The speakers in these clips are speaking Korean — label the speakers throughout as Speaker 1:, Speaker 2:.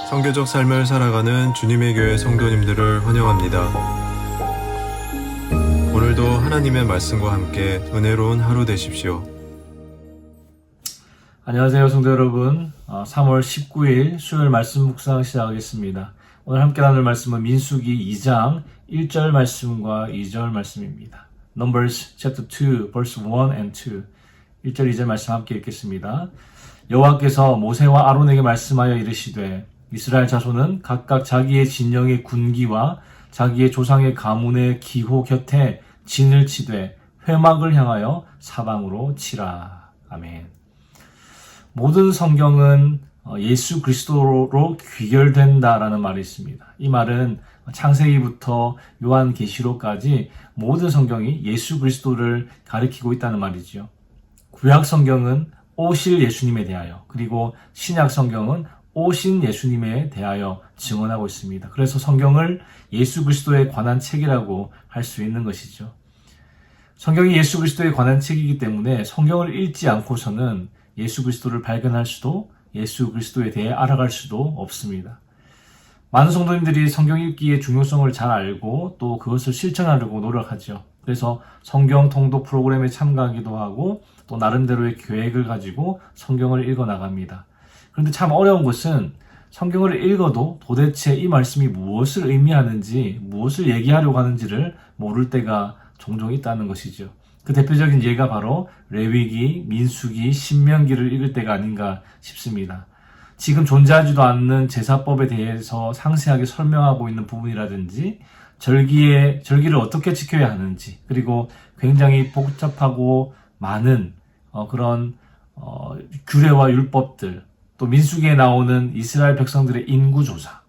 Speaker 1: 성교적 삶을 살아가는 주님의 교회 성도님들을 환영합니다. 오늘도 하나님의 말씀과 함께 은혜로운 하루 되십시오.
Speaker 2: 안녕하세요, 성도 여러분. 3월 19일 수요일 말씀 묵상 시작하겠습니다. 오늘 함께 나눌 말씀은 민수기 2장 1절 말씀과 2절 말씀입니다. Numbers chapter 2, verse 1 and 2. 1절, 2절 말씀 함께 읽겠습니다. 여호와께서 모세와 아론에게 말씀하여 이르시되 이스라엘 자손은 각각 자기의 진영의 군기와 자기의 조상의 가문의 기호 곁에 진을 치되 회막을 향하여 사방으로 치라. 아멘. 모든 성경은 예수 그리스도로 귀결된다라는 말이 있습니다. 이 말은 창세기부터 요한계시록까지 모든 성경이 예수 그리스도를 가리키고 있다는 말이죠. 구약 성경은 오실 예수님에 대하여, 그리고 신약 성경은 오신 예수님에 대하여 증언하고 있습니다. 그래서 성경을 예수 그리스도에 관한 책이라고 할 수 있는 것이죠. 성경이 예수 그리스도에 관한 책이기 때문에 성경을 읽지 않고서는 예수 그리스도를 발견할 수도, 예수 그리스도에 대해 알아갈 수도 없습니다. 많은 성도님들이 성경 읽기의 중요성을 잘 알고 또 그것을 실천하려고 노력하죠. 그래서 성경 통독 프로그램에 참가하기도 하고 또 나름대로의 계획을 가지고 성경을 읽어 나갑니다. 그런데 참 어려운 것은 성경을 읽어도 도대체 이 말씀이 무엇을 의미하는지, 무엇을 얘기하려고 하는지를 모를 때가 종종 있다는 것이죠. 그 대표적인 예가 바로 레위기, 민수기, 신명기를 읽을 때가 아닌가 싶습니다. 지금 존재하지도 않는 제사법에 대해서 상세하게 설명하고 있는 부분이라든지 절기를 어떻게 지켜야 하는지, 그리고 굉장히 복잡하고 많은 그런 규례와 율법들, 또 민수기에 나오는 이스라엘 백성들의 인구조사,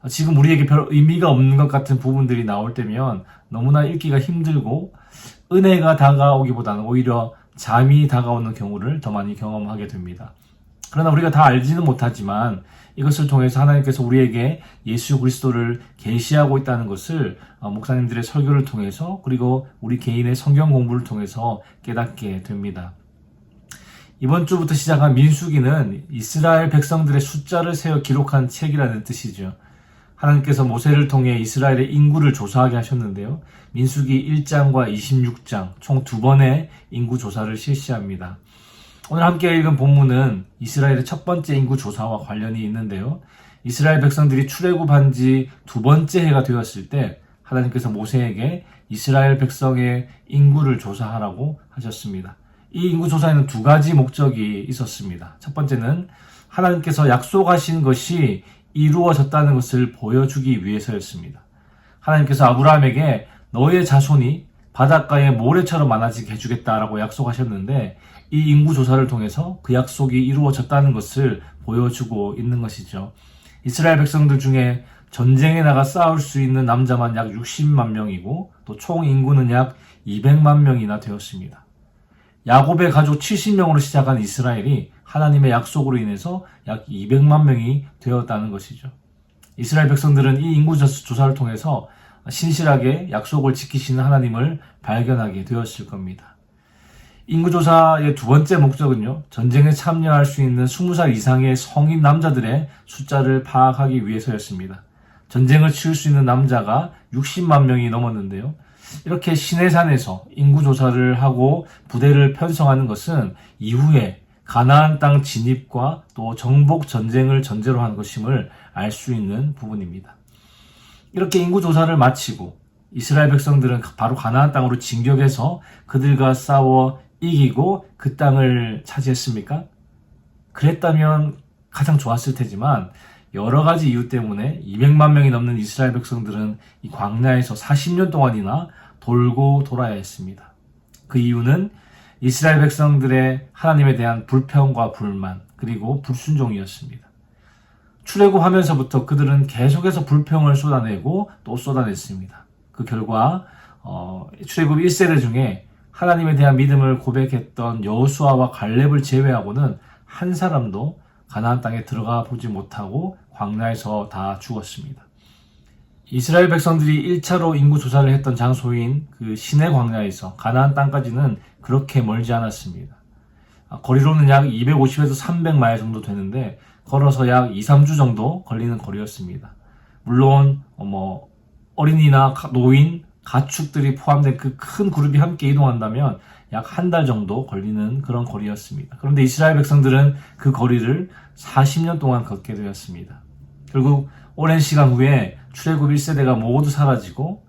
Speaker 2: 지금 우리에게 별 의미가 없는 것 같은 부분들이 나올 때면 너무나 읽기가 힘들고 은혜가 다가오기보다는 오히려 잠이 다가오는 경우를 더 많이 경험하게 됩니다. 그러나 우리가 다 알지는 못하지만 이것을 통해서 하나님께서 우리에게 예수 그리스도를 계시하고 있다는 것을 목사님들의 설교를 통해서, 그리고 우리 개인의 성경 공부를 통해서 깨닫게 됩니다. 이번 주부터 시작한 민수기는 이스라엘 백성들의 숫자를 세어 기록한 책이라는 뜻이죠. 하나님께서 모세를 통해 이스라엘의 인구를 조사하게 하셨는데요. 민수기 1장과 26장 총 2번의 인구 조사를 실시합니다. 오늘 함께 읽은 본문은 이스라엘의 첫 번째 인구 조사와 관련이 있는데요. 이스라엘 백성들이 출애굽한 지 2번째 해가 되었을 때 하나님께서 모세에게 이스라엘 백성의 인구를 조사하라고 하셨습니다. 이 인구 조사에는 2가지 목적이 있었습니다. 첫 번째는 하나님께서 약속하신 것이 이루어졌다는 것을 보여주기 위해서였습니다. 하나님께서 아브라함에게 너의 자손이 바닷가의 모래처럼 많아지게 해주겠다라고 약속하셨는데, 이 인구 조사를 통해서 그 약속이 이루어졌다는 것을 보여주고 있는 것이죠. 이스라엘 백성들 중에 전쟁에 나가 싸울 수 있는 남자만 약 60만 명이고 또 총 인구는 약 200만 명이나 되었습니다. 야곱의 가족 70명으로 시작한 이스라엘이 하나님의 약속으로 인해서 약 200만 명이 되었다는 것이죠. 이스라엘 백성들은 이 인구 조사를 통해서 신실하게 약속을 지키시는 하나님을 발견하게 되었을 겁니다. 인구조사의 2번째 목적은요, 전쟁에 참여할 수 있는 20살 이상의 성인 남자들의 숫자를 파악하기 위해서였습니다. 전쟁을 치를 수 있는 남자가 60만 명이 넘었는데요. 이렇게 시내산에서 인구조사를 하고 부대를 편성하는 것은 이후에 가나안 땅 진입과 또 정복 전쟁을 전제로 한 것임을 알 수 있는 부분입니다. 이렇게 인구조사를 마치고 이스라엘 백성들은 바로 가나안 땅으로 진격해서 그들과 싸워 이기고 그 땅을 차지했습니까? 그랬다면 가장 좋았을 테지만 여러 가지 이유 때문에 200만 명이 넘는 이스라엘 백성들은 이 광야에서 40년 동안이나 돌고 돌아야 했습니다. 그 이유는 이스라엘 백성들의 하나님에 대한 불평과 불만, 그리고 불순종이었습니다. 출애굽하면서부터 그들은 계속해서 불평을 쏟아내고 또 쏟아냈습니다. 그 결과 출애굽 1세대 중에 하나님에 대한 믿음을 고백했던 여호수아와 갈렙을 제외하고는 한 사람도 가나안 땅에 들어가 보지 못하고 광야에서 다 죽었습니다. 이스라엘 백성들이 1차로 인구 조사를 했던 장소인 그 시내 광야에서 가나안 땅까지는 그렇게 멀지 않았습니다. 거리로는 약 250에서 300마일 정도 되는데 걸어서 약 2, 3주 정도 걸리는 거리였습니다. 물론 어린이나 노인, 가축들이 포함된 그 큰 그룹이 함께 이동한다면 약 한 달 정도 걸리는 그런 거리였습니다. 그런데 이스라엘 백성들은 그 거리를 40년 동안 걷게 되었습니다. 결국 오랜 시간 후에 출애굽 1세대가 모두 사라지고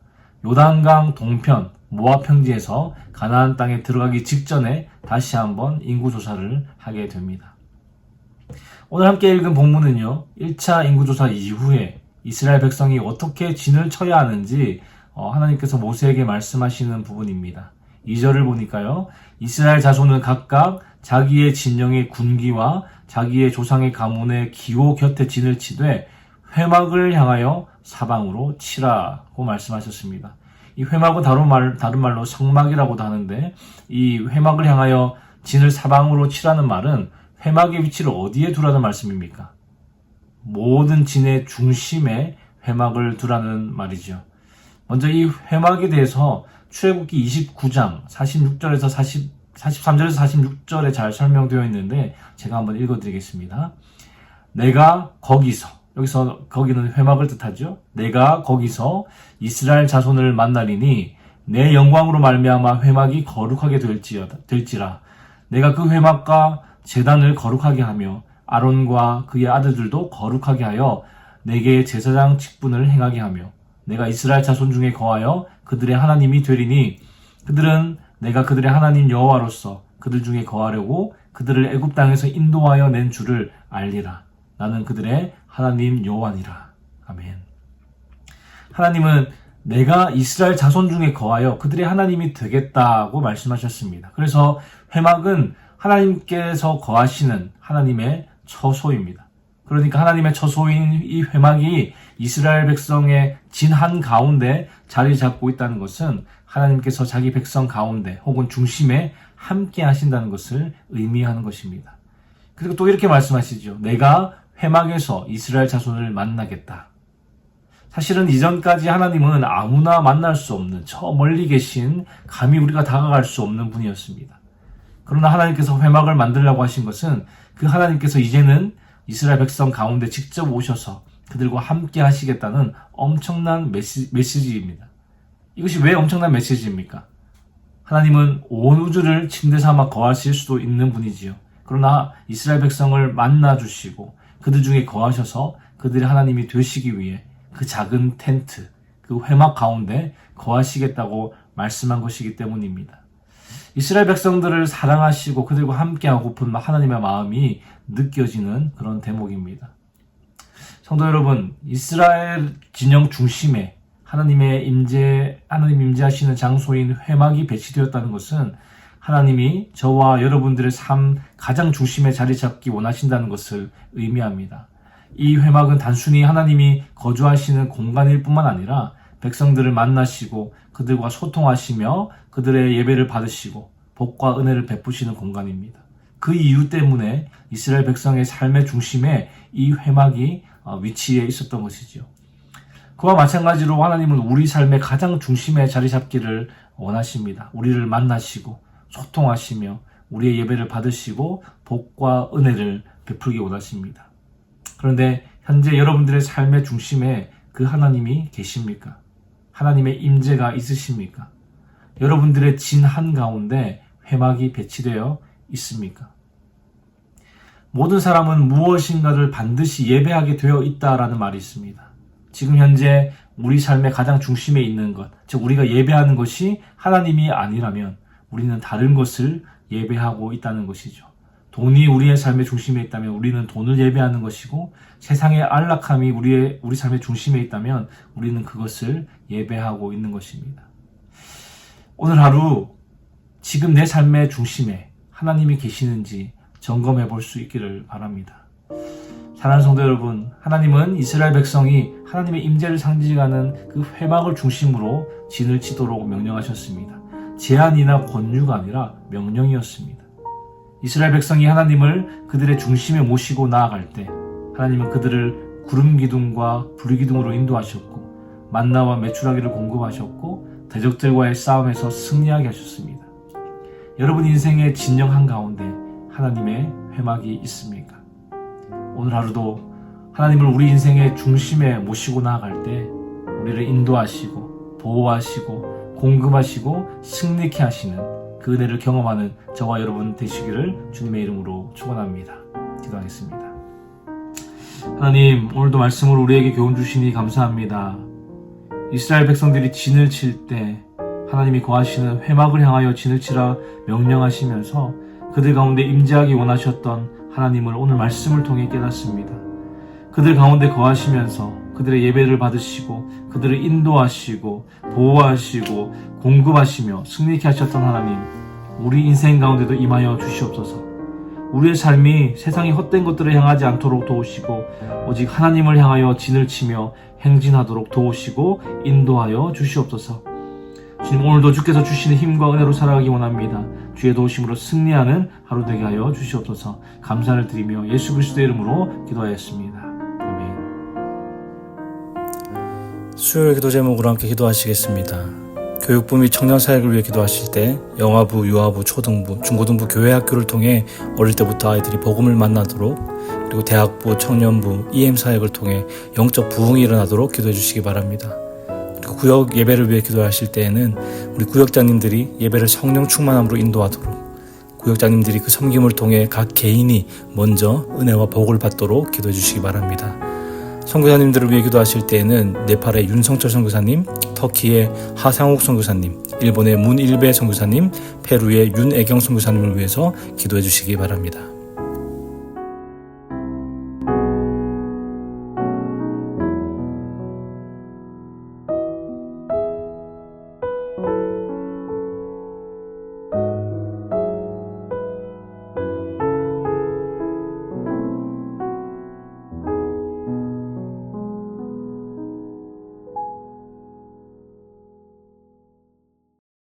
Speaker 2: 요단강 동편 모압 평지에서 가나안 땅에 들어가기 직전에 다시 한번 인구조사를 하게 됩니다. 오늘 함께 읽은 본문은요, 1차 인구조사 이후에 이스라엘 백성이 어떻게 진을 쳐야 하는지 하나님께서 모세에게 말씀하시는 부분입니다. 2절을 보니까요, 이스라엘 자손은 각각 자기의 진영의 군기와 자기의 조상의 가문의 기호 곁에 진을 치되 회막을 향하여 사방으로 치라고 말씀하셨습니다. 이 회막은 다른 말로 성막이라고도 하는데, 이 회막을 향하여 진을 사방으로 치라는 말은 회막의 위치를 어디에 두라는 말씀입니까? 모든 진의 중심에 회막을 두라는 말이죠. 먼저 이 회막에 대해서 출애굽기 29장 46절에서 43절에서 46절에 잘 설명되어 있는데 제가 한번 읽어드리겠습니다. 내가 거기서, 여기서 거기는 회막을 뜻하죠. 내가 거기서 이스라엘 자손을 만나리니 내 영광으로 말미암아 회막이 거룩하게 될지라. 내가 그 회막과 제단을 거룩하게 하며 아론과 그의 아들들도 거룩하게 하여 내게 제사장 직분을 행하게 하며 내가 이스라엘 자손 중에 거하여 그들의 하나님이 되리니 그들은 내가 그들의 하나님 여호와로서 그들 중에 거하려고 그들을 애굽 땅에서 인도하여 낸 줄을 알리라. 나는 그들의 하나님 여호와니라. 아멘. 하나님은 내가 이스라엘 자손 중에 거하여 그들의 하나님이 되겠다고 말씀하셨습니다. 그래서 회막은 하나님께서 거하시는 하나님의 처소입니다. 그러니까 하나님의 처소인 이 회막이 이스라엘 백성의 진 한가운데 자리 잡고 있다는 것은 하나님께서 자기 백성 가운데 혹은 중심에 함께 하신다는 것을 의미하는 것입니다. 그리고 또 이렇게 말씀하시죠. 내가 회막에서 이스라엘 자손을 만나겠다. 사실은 이전까지 하나님은 아무나 만날 수 없는 저 멀리 계신 감히 우리가 다가갈 수 없는 분이었습니다. 그러나 하나님께서 회막을 만들려고 하신 것은 그 하나님께서 이제는 이스라엘 백성 가운데 직접 오셔서 그들과 함께 하시겠다는 엄청난 메시지입니다. 이것이 왜 엄청난 메시지입니까? 하나님은 온 우주를 침대 삼아 거하실 수도 있는 분이지요. 그러나 이스라엘 백성을 만나주시고 그들 중에 거하셔서 그들의 하나님이 되시기 위해 그 작은 텐트, 그 회막 가운데 거하시겠다고 말씀한 것이기 때문입니다. 이스라엘 백성들을 사랑하시고 그들과 함께하고픈 하나님의 마음이 느껴지는 그런 대목입니다. 성도 여러분, 이스라엘 진영 중심에 하나님 임재하시는 장소인 회막이 배치되었다는 것은 하나님이 저와 여러분들의 삶 가장 중심에 자리 잡기 원하신다는 것을 의미합니다. 이 회막은 단순히 하나님이 거주하시는 공간일 뿐만 아니라 백성들을 만나시고 그들과 소통하시며 그들의 예배를 받으시고 복과 은혜를 베푸시는 공간입니다. 그 이유 때문에 이스라엘 백성의 삶의 중심에 이 회막이 위치해 있었던 것이죠. 그와 마찬가지로 하나님은 우리 삶의 가장 중심에 자리 잡기를 원하십니다. 우리를 만나시고 소통하시며 우리의 예배를 받으시고 복과 은혜를 베풀기 원하십니다. 그런데 현재 여러분들의 삶의 중심에 그 하나님이 계십니까? 하나님의 임재가 있으십니까? 여러분들의 진 한가운데 회막이 배치되어 있습니까? 모든 사람은 무엇인가를 반드시 예배하게 되어 있다라는 말이 있습니다. 지금 현재 우리 삶의 가장 중심에 있는 것, 즉 우리가 예배하는 것이 하나님이 아니라면 우리는 다른 것을 예배하고 있다는 것이죠. 돈이 우리의 삶의 중심에 있다면 우리는 돈을 예배하는 것이고, 세상의 안락함이 우리 삶의 중심에 있다면 우리는 그것을 예배하고 있는 것입니다. 오늘 하루 지금 내 삶의 중심에 하나님이 계시는지 점검해 볼 수 있기를 바랍니다. 사랑하는 성도 여러분, 하나님은 이스라엘 백성이 하나님의 임재를 상징하는 그 회막을 중심으로 진을 치도록 명령하셨습니다. 제안이나 권유가 아니라 명령이었습니다. 이스라엘 백성이 하나님을 그들의 중심에 모시고 나아갈 때 하나님은 그들을 구름 기둥과 불 기둥으로 인도하셨고 만나와 메추라기를 공급하셨고 대적들과의 싸움에서 승리하게 하셨습니다. 여러분 인생의 진영 한가운데 하나님의 회막이 있습니까? 오늘 하루도 하나님을 우리 인생의 중심에 모시고 나아갈 때 우리를 인도하시고 보호하시고 공급하시고 승리케 하시는 그 은혜를 경험하는 저와 여러분 되시기를 주님의 이름으로 축원합니다. 기도하겠습니다. 하나님, 오늘도 말씀으로 우리에게 교훈 주시니 감사합니다. 이스라엘 백성들이 진을 칠 때 하나님이 거하시는 회막을 향하여 진을 치라 명령하시면서 그들 가운데 임재하기 원하셨던 하나님을 오늘 말씀을 통해 깨닫습니다. 그들 가운데 거하시면서 그들의 예배를 받으시고 그들을 인도하시고 보호하시고 공급하시며 승리케 하셨던 하나님, 우리 인생 가운데도 임하여 주시옵소서. 우리의 삶이 세상의 헛된 것들을 향하지 않도록 도우시고 오직 하나님을 향하여 진을 치며 행진하도록 도우시고 인도하여 주시옵소서. 주님, 오늘도 주께서 주시는 힘과 은혜로 살아가기 원합니다. 주의 도우심으로 승리하는 하루 되게 하여 주시옵소서. 감사를 드리며 예수 그리스도의 이름으로 기도하였습니다. 아멘.
Speaker 3: 수요일 기도 제목으로 함께 기도하시겠습니다. 교육부 및 청년사역을 위해 기도하실 때 영아부, 유아부, 초등부, 중고등부 교회학교를 통해 어릴 때부터 아이들이 복음을 만나도록, 그리고 대학부, 청년부, EM사역을 통해 영적 부흥이 일어나도록 기도해 주시기 바랍니다. 그리고 구역 예배를 위해 기도하실 때에는 우리 구역장님들이 예배를 성령 충만함으로 인도하도록, 구역장님들이 그 섬김을 통해 각 개인이 먼저 은혜와 복을 받도록 기도해 주시기 바랍니다. 선교사님들을 위해 기도하실 때에는 네팔의 윤성철 선교사님, 터키의 하상욱 선교사님, 일본의 문일배 선교사님, 페루의 윤애경 선교사님을 위해서 기도해 주시기 바랍니다.